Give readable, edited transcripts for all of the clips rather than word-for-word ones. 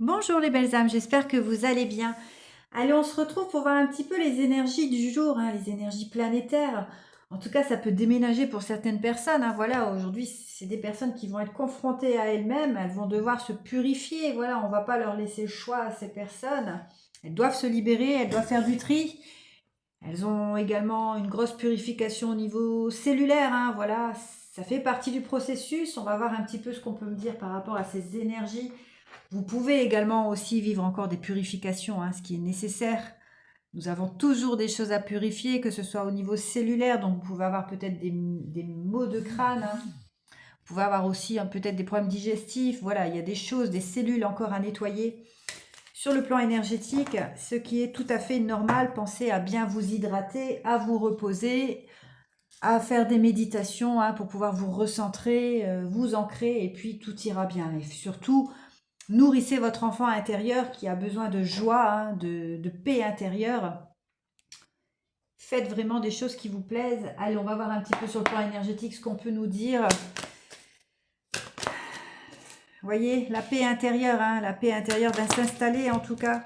Bonjour les belles âmes, j'espère que vous allez bien. Allez, on se retrouve pour voir un petit peu les énergies du jour, les énergies planétaires. En tout cas, ça peut déménager pour certaines personnes. Voilà, aujourd'hui, c'est des personnes qui vont être confrontées à elles-mêmes. Elles vont devoir se purifier. Voilà, on ne va pas leur laisser le choix à ces personnes. Elles doivent se libérer, elles doivent faire du tri. Elles ont également une grosse purification au niveau cellulaire. Voilà, ça fait partie du processus. On va voir un petit peu ce qu'on peut me dire par rapport à ces énergies. Vous pouvez également aussi vivre encore des purifications, ce qui est nécessaire. Nous avons toujours des choses à purifier, que ce soit au niveau cellulaire, donc vous pouvez avoir peut-être des maux de crâne, Vous pouvez avoir aussi peut-être des problèmes digestifs. Voilà, il y a des choses, des cellules encore à nettoyer. Sur le plan énergétique, ce qui est tout à fait normal, pensez à bien vous hydrater, à vous reposer, à faire des méditations pour pouvoir vous recentrer, vous ancrer, et puis tout ira bien. Et surtout, nourrissez votre enfant intérieur qui a besoin de joie, de paix intérieure. Faites vraiment des choses qui vous plaisent. Allez, on va voir un petit peu sur le plan énergétique ce qu'on peut nous dire. Vous voyez, la paix intérieure, la paix intérieure va s'installer en tout cas.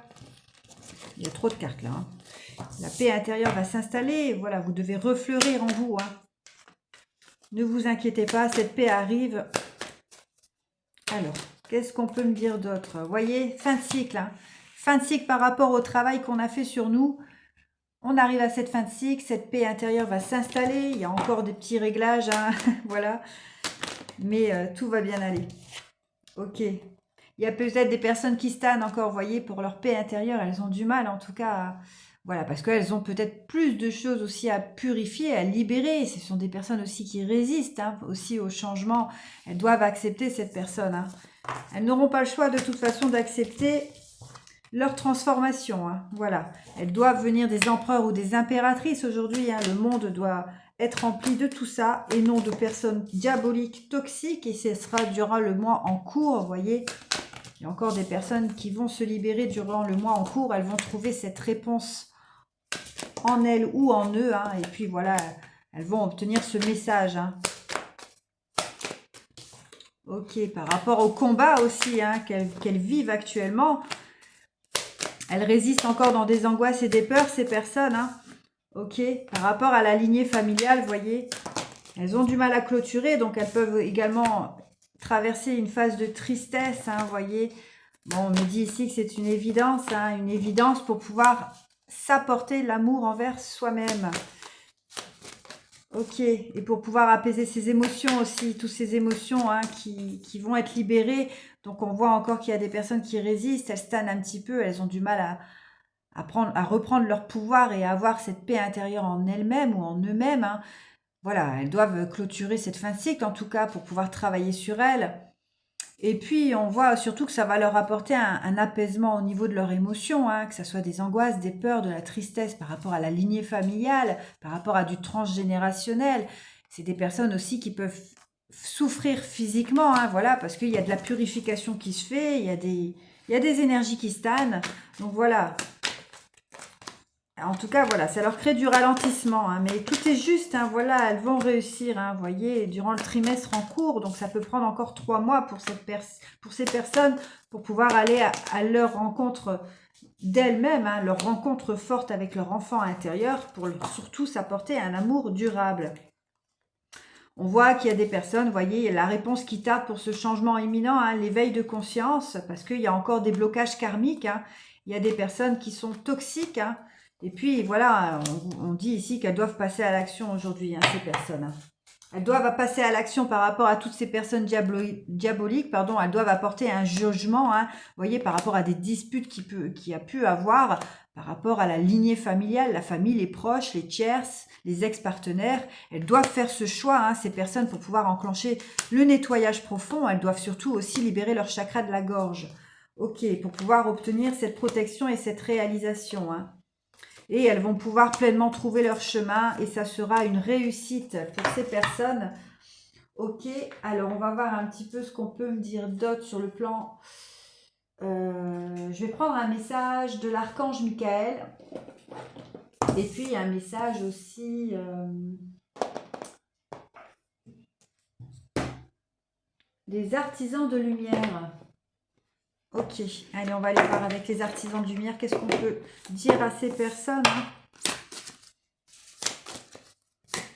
Il y a trop de cartes là. La paix intérieure va s'installer. Voilà, vous devez refleurir en vous. Ne vous inquiétez pas, cette paix arrive. Alors, qu'est-ce qu'on peut me dire d'autre? Vous voyez, fin de cycle. Fin de cycle par rapport au travail qu'on a fait sur nous. On arrive à cette fin de cycle, cette paix intérieure va s'installer. Il y a encore des petits réglages, voilà. Mais tout va bien aller. Ok. Il y a peut-être des personnes qui stagnent encore, vous voyez, pour leur paix intérieure. Elles ont du mal, en tout cas, voilà, parce qu'elles ont peut-être plus de choses aussi à purifier, à libérer. Ce sont des personnes aussi qui résistent, aussi au changement. Elles doivent accepter cette personne. Elles n'auront pas le choix de toute façon d'accepter leur transformation. Voilà, elles doivent venir des empereurs ou des impératrices aujourd'hui. Le monde doit être rempli de tout ça et non de personnes diaboliques, toxiques. Et ce sera durant le mois en cours, vous voyez. Il y a encore des personnes qui vont se libérer durant le mois en cours. Elles vont trouver cette réponse en elles ou en eux. Et puis voilà, elles vont obtenir ce message. Ok, par rapport au combat aussi qu'elles vivent actuellement. Elles résistent encore dans des angoisses et des peurs, ces personnes. Ok, par rapport à la lignée familiale, vous voyez, elles ont du mal à clôturer, donc elles peuvent également traverser une phase de tristesse, vous voyez. Bon, on me dit ici que c'est une évidence pour pouvoir s'apporter l'amour envers soi-même. Ok, et pour pouvoir apaiser ses émotions aussi, toutes ces émotions qui vont être libérées. Donc on voit encore qu'il y a des personnes qui résistent, elles stagnent un petit peu, elles ont du mal à reprendre leur pouvoir et à avoir cette paix intérieure en elles-mêmes ou en eux-mêmes. Voilà, elles doivent clôturer cette fin de cycle en tout cas pour pouvoir travailler sur elles. Et puis on voit surtout que ça va leur apporter un apaisement au niveau de leurs émotions, que ce soit des angoisses, des peurs, de la tristesse par rapport à la lignée familiale, par rapport à du transgénérationnel. C'est des personnes aussi qui peuvent souffrir physiquement, voilà, parce qu'il y a de la purification qui se fait, il y a des énergies qui stagnent. Donc voilà, en tout cas, voilà, ça leur crée du ralentissement, mais tout est juste, voilà, elles vont réussir, vous voyez, durant le trimestre en cours, donc ça peut prendre encore 3 mois pour ces personnes, pour pouvoir aller à leur rencontre d'elles-mêmes, leur rencontre forte avec leur enfant intérieur, pour surtout s'apporter un amour durable. On voit qu'il y a des personnes, vous voyez, la réponse qui tarde pour ce changement imminent, l'éveil de conscience, parce qu'il y a encore des blocages karmiques, il y a des personnes qui sont toxiques, et puis voilà, on dit ici qu'elles doivent passer à l'action aujourd'hui, ces personnes. Elles doivent passer à l'action par rapport à toutes ces personnes diaboliques, elles doivent apporter un jugement, vous voyez, par rapport à des disputes qu'il y a pu avoir, par rapport à la lignée familiale, la famille, les proches, les tierces, les ex-partenaires. Elles doivent faire ce choix, ces personnes, pour pouvoir enclencher le nettoyage profond. Elles doivent surtout aussi libérer leur chakra de la gorge. Ok, pour pouvoir obtenir cette protection et cette réalisation. Et elles vont pouvoir pleinement trouver leur chemin et ça sera une réussite pour ces personnes. Ok, alors on va voir un petit peu ce qu'on peut me dire d'autre sur le plan. Je vais prendre un message de l'archange Michael et puis un message aussi des artisans de lumière. Ok. Ok, allez, on va aller voir avec les artisans de lumière. Qu'est-ce qu'on peut dire à ces personnes, hein?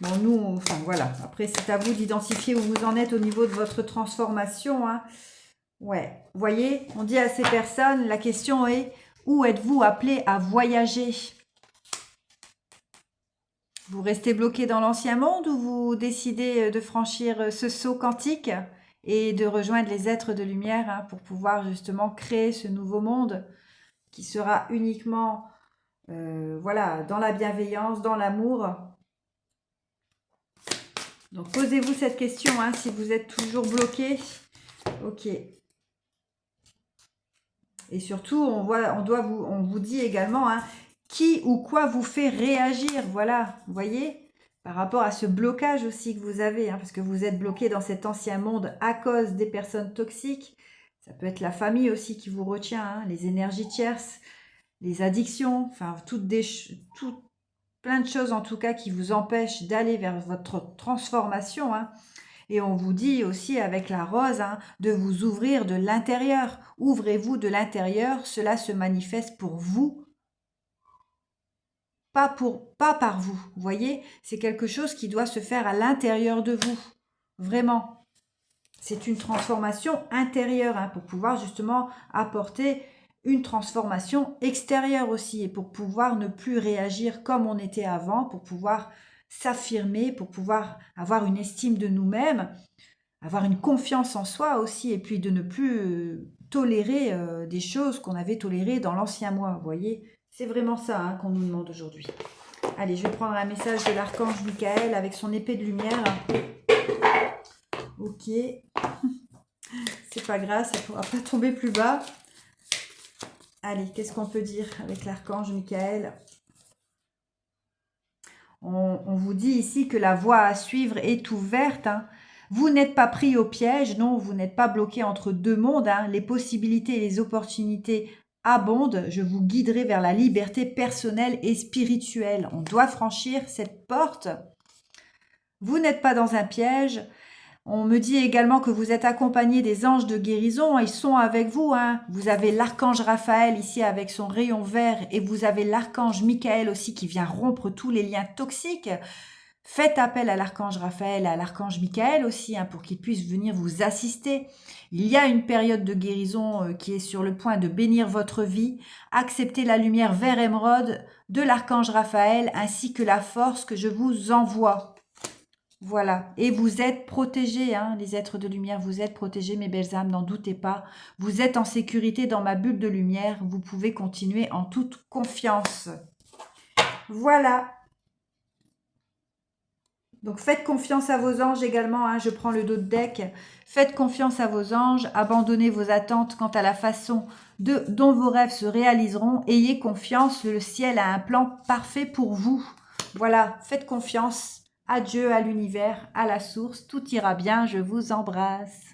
Bon, nous, enfin voilà. Après, c'est à vous d'identifier où vous en êtes au niveau de votre transformation, hein. Ouais, vous voyez, on dit à ces personnes, la question est, où êtes-vous appelés à voyager? Vous restez bloqué dans l'ancien monde ou vous décidez de franchir ce saut quantique et de rejoindre les êtres de lumière, hein, pour pouvoir justement créer ce nouveau monde qui sera uniquement voilà, dans la bienveillance, dans l'amour. Donc posez-vous cette question, hein, si vous êtes toujours bloqué. Ok. Et surtout, on vous dit également, hein, qui ou quoi vous fait réagir. Voilà, vous voyez, par rapport à ce blocage aussi que vous avez, hein, parce que vous êtes bloqué dans cet ancien monde à cause des personnes toxiques. Ça peut être la famille aussi qui vous retient, hein, les énergies tierces, les addictions, enfin plein de choses en tout cas qui vous empêchent d'aller vers votre transformation, hein. Et on vous dit aussi avec la rose, hein, de vous ouvrir de l'intérieur. Ouvrez-vous de l'intérieur, cela se manifeste pour vous, pas par vous. Vous voyez, c'est quelque chose qui doit se faire à l'intérieur de vous. Vraiment. C'est une transformation intérieure, hein, pour pouvoir justement apporter une transformation extérieure aussi et pour pouvoir ne plus réagir comme on était avant, pour pouvoir s'affirmer, pour pouvoir avoir une estime de nous-mêmes, avoir une confiance en soi aussi et puis de ne plus tolérer des choses qu'on avait tolérées dans l'ancien moi, vous voyez. C'est vraiment ça, hein, qu'on nous demande aujourd'hui. Allez, je vais prendre un message de l'archange Michael avec son épée de lumière. Ok. C'est pas grave, ça ne pourra pas tomber plus bas. Allez, qu'est-ce qu'on peut dire avec l'archange Michael? On vous dit ici que la voie à suivre est ouverte, hein. Vous n'êtes pas pris au piège, non, vous n'êtes pas bloqué entre deux mondes, hein. Les possibilités et les opportunités abondent. Je vous guiderai vers la liberté personnelle et spirituelle. On doit franchir cette porte. Vous n'êtes pas dans un piège. On me dit également que vous êtes accompagné des anges de guérison. Ils sont avec vous, hein. Vous avez l'archange Raphaël ici avec son rayon vert et vous avez l'archange Michael aussi qui vient rompre tous les liens toxiques. Faites appel à l'archange Raphaël et à l'archange Michael aussi, hein, pour qu'ils puissent venir vous assister. Il y a une période de guérison qui est sur le point de bénir votre vie. Acceptez la lumière vert émeraude de l'archange Raphaël ainsi que la force que je vous envoie. Voilà, et vous êtes protégés, hein, les êtres de lumière, vous êtes protégés, mes belles âmes, n'en doutez pas. Vous êtes en sécurité dans ma bulle de lumière, vous pouvez continuer en toute confiance. Voilà. Donc faites confiance à vos anges également, hein, je prends le dos de deck. Faites confiance à vos anges, abandonnez vos attentes quant à la façon dont vos rêves se réaliseront. Ayez confiance, le ciel a un plan parfait pour vous. Voilà, faites confiance à Dieu, à l'univers, à la source, tout ira bien, je vous embrasse.